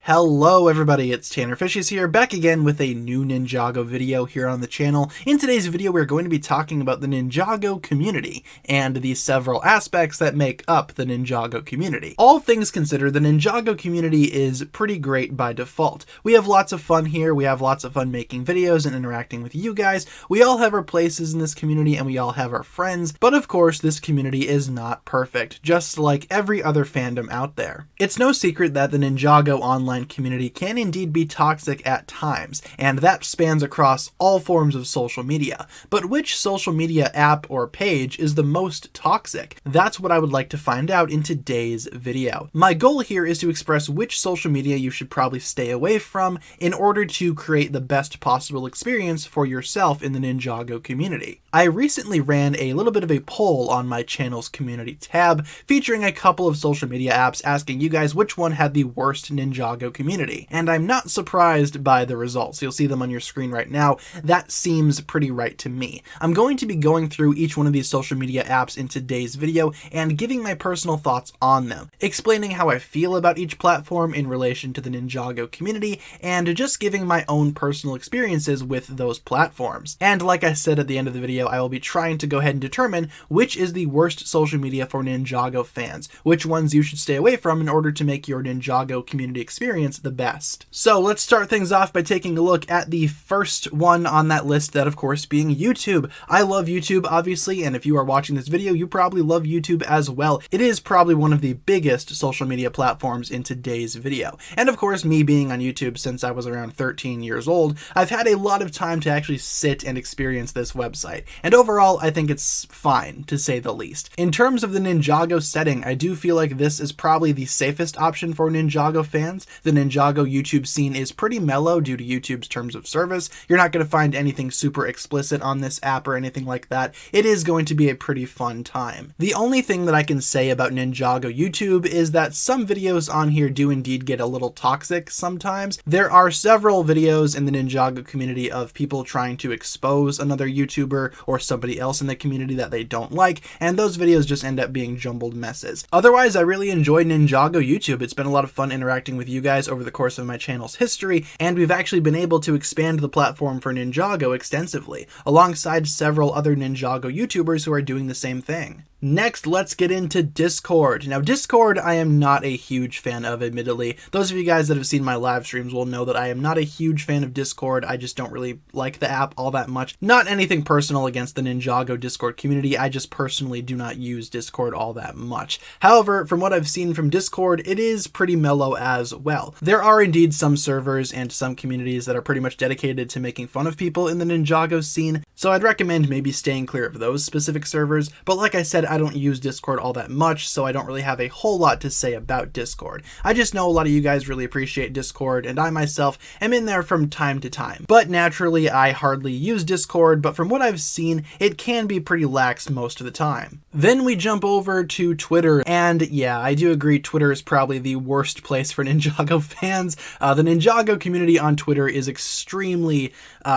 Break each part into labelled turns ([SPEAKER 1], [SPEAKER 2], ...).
[SPEAKER 1] Hello everybody, it's TannerFishies here, back again with a new Ninjago video here on the channel. In today's video we're going to be talking about the Ninjago community, and the several aspects that make up the Ninjago community. All things considered, the Ninjago community is pretty great by default. We have lots of fun here, we have lots of fun making videos and interacting with you guys. We all have our places in this community and we all have our friends, but of course this community is not perfect, just like every other fandom out there. It's no secret that the Ninjago online community can indeed be toxic at times, and that spans across all forms of social media. But which social media app or page is the most toxic? That's what I would like to find out in today's video. My goal here is to express which social media you should probably stay away from in order to create the best possible experience for yourself in the Ninjago community. I recently ran a little bit of a poll on my channel's community tab featuring a couple of social media apps asking you guys which one had the worst Ninjago community, and I'm not surprised by the results. You'll see them on your screen right now. That seems pretty right to me. I'm going to be going through each one of these social media apps in today's video and giving my personal thoughts on them, explaining how I feel about each platform in relation to the Ninjago community, and just giving my own personal experiences with those platforms. And like I said at the end of the video, I will be trying to go ahead and determine which is the worst social media for Ninjago fans, which ones you should stay away from in order to make your Ninjago community experience the best. So let's start things off by taking a look at the first one on that list, that of course being YouTube. I love YouTube obviously, and if you are watching this video you probably love YouTube as well. It is probably one of the biggest social media platforms in today's video. And of course, me being on YouTube since I was around 13 years old, I've had a lot of time to actually sit and experience this website. And overall, I think it's fine, to say the least. In terms of the Ninjago setting, I do feel like this is probably the safest option for Ninjago fans. The Ninjago YouTube scene is pretty mellow due to YouTube's terms of service. You're not going to find anything super explicit on this app or anything like that. It is going to be a pretty fun time. The only thing that I can say about Ninjago YouTube is that some videos on here do indeed get a little toxic sometimes. There are several videos in the Ninjago community of people trying to expose another YouTuber or somebody else in the community that they don't like, and those videos just end up being jumbled messes. Otherwise, I really enjoy Ninjago YouTube. It's been a lot of fun interacting with you guys over the course of my channel's history, and we've actually been able to expand the platform for Ninjago extensively, alongside several other Ninjago YouTubers who are doing the same thing. Next, let's get into Discord. Now, Discord I am not a huge fan of, admittedly. Those of you guys that have seen my live streams will know that I am not a huge fan of Discord. I just don't really like the app all that much. Not anything personal against the Ninjago Discord community, I just personally do not use Discord all that much. However, from what I've seen from Discord, it is pretty mellow as well. There are indeed some servers and some communities that are pretty much dedicated to making fun of people in the Ninjago scene, so I'd recommend maybe staying clear of those specific servers, but like I said, I don't use Discord all that much, so I don't really have a whole lot to say about Discord. I just know a lot of you guys really appreciate Discord, and I myself am in there from time to time. But naturally, I hardly use Discord, but from what I've seen, it can be pretty lax most of the time. Then we jump over to Twitter, and yeah, I do agree Twitter is probably the worst place for Ninjago fans. The Ninjago community on Twitter is extremely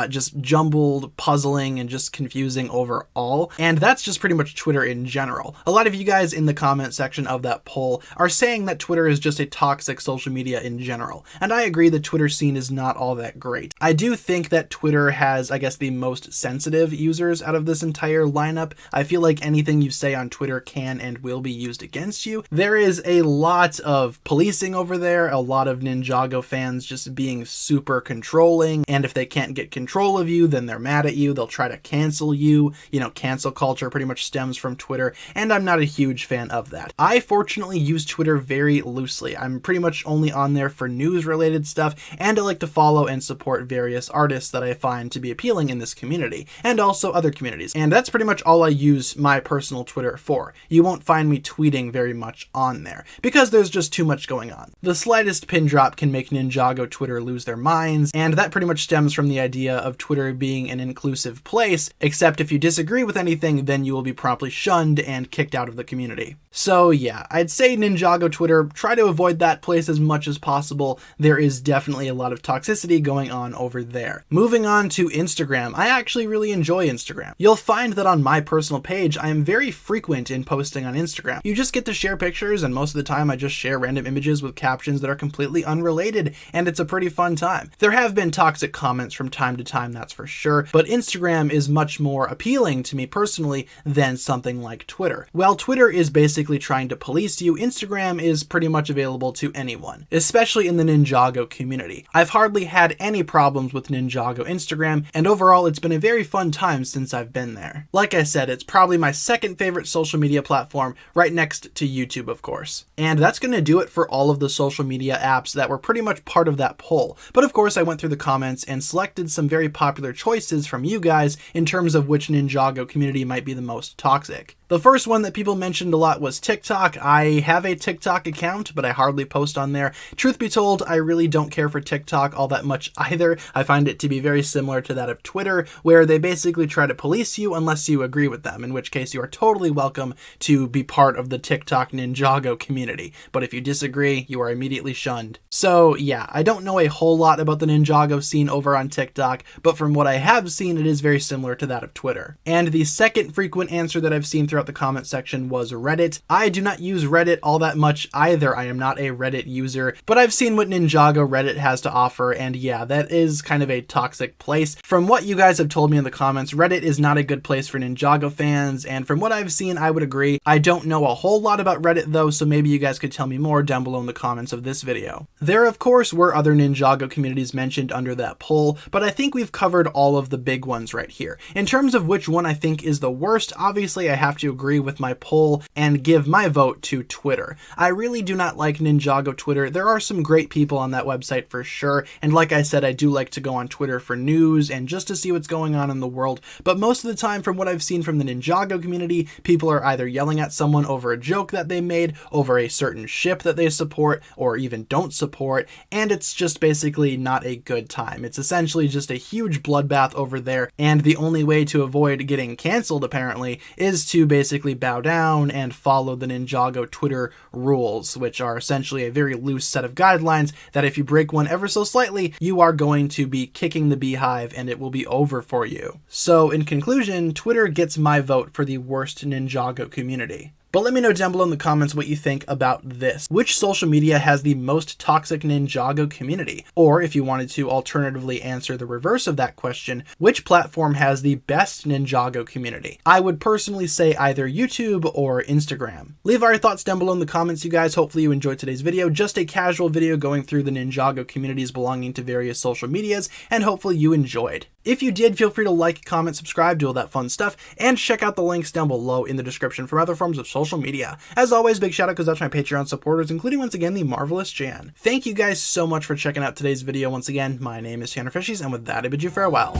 [SPEAKER 1] just jumbled, puzzling, and just confusing overall, and that's just pretty much Twitter in general. A lot of you guys in the comment section of that poll are saying that Twitter is just a toxic social media in general, and I agree the Twitter scene is not all that great. I do think that Twitter has, I guess, the most sensitive users out of this entire lineup. I feel like anything you say on Twitter can and will be used against you. There is a lot of policing over there, a lot of Ninjago fans just being super controlling, and if they can't get control of you, then they're mad at you, they'll try to cancel you. You know, cancel culture pretty much stems from Twitter, and I'm not a huge fan of that. I fortunately use Twitter very loosely. I'm pretty much only on there for news-related stuff, and I like to follow and support various artists that I find to be appealing in this community, and also other communities. And that's pretty much all I use my personal Twitter for. You won't find me tweeting very much on there, because there's just too much going on. The slightest pin drop can make Ninjago Twitter lose their minds, and that pretty much stems from the idea of Twitter being an inclusive place, except if you disagree with anything, then you will be promptly shunned shunned and kicked out of the community. So yeah, I'd say Ninjago Twitter, try to avoid that place as much as possible. There is definitely a lot of toxicity going on over there. Moving on to Instagram, I actually really enjoy Instagram. You'll find that on my personal page, I am very frequent in posting on Instagram. You just get to share pictures, and most of the time I just share random images with captions that are completely unrelated, and it's a pretty fun time. There have been toxic comments from time to time, that's for sure, but Instagram is much more appealing to me personally than something like Twitter. While Twitter is basically trying to police you, Instagram is pretty much available to anyone, especially in the Ninjago community. I've hardly had any problems with Ninjago Instagram, and overall it's been a very fun time since I've been there. Like I said, it's probably my second favorite social media platform, right next to YouTube, of course. And that's going to do it for all of the social media apps that were pretty much part of that poll. But of course I went through the comments and selected some very popular choices from you guys in terms of which Ninjago community might be the most toxic. The first one that people mentioned a lot was TikTok. I have a TikTok account, but I hardly post on there. Truth be told, I really don't care for TikTok all that much either. I find it to be very similar to that of Twitter, where they basically try to police you unless you agree with them, in which case you are totally welcome to be part of the TikTok Ninjago community. But if you disagree, you are immediately shunned. So yeah, I don't know a whole lot about the Ninjago scene over on TikTok, but from what I have seen, it is very similar to that of Twitter. And the second frequent answer that I've seen throughout the comment section was Reddit. I do not use Reddit all that much either. I am not a Reddit user, but I've seen what Ninjago Reddit has to offer, and yeah, that is kind of a toxic place. From what you guys have told me in the comments, Reddit is not a good place for Ninjago fans, and from what I've seen, I would agree. I don't know a whole lot about Reddit though, so maybe you guys could tell me more down below in the comments of this video. There, of course, were other Ninjago communities mentioned under that poll, but I think we've covered all of the big ones right here. In terms of which one I think is the worst, obviously I have to agree with my poll and give my vote to Twitter. I really do not like Ninjago Twitter. There are some great people on that website for sure, and like I said, I do like to go on Twitter for news and just to see what's going on in the world, but most of the time from what I've seen from the Ninjago community, people are either yelling at someone over a joke that they made, over a certain ship that they support, or even don't support, and it's just basically not a good time. It's essentially just a huge bloodbath over there, and the only way to avoid getting canceled apparently is to basically bow down and follow the Ninjago Twitter rules, which are essentially a very loose set of guidelines that if you break one ever so slightly, you are going to be kicking the beehive and it will be over for you. So in conclusion, Twitter gets my vote for the worst Ninjago community. But let me know down below in the comments what you think about this. Which social media has the most toxic Ninjago community? Or if you wanted to alternatively answer the reverse of that question, which platform has the best Ninjago community? I would personally say either YouTube or Instagram. Leave our thoughts down below in the comments, you guys. Hopefully you enjoyed today's video. Just a casual video going through the Ninjago communities belonging to various social medias, and hopefully you enjoyed. If you did, feel free to like, comment, subscribe, do all that fun stuff, and check out the links down below in the description for other forms of social media. As always, big shout out goes out to my Patreon supporters, including once again the marvelous Jan. Thank you guys so much for checking out today's video. Once again, my name is TannerFishies, and with that I bid you farewell.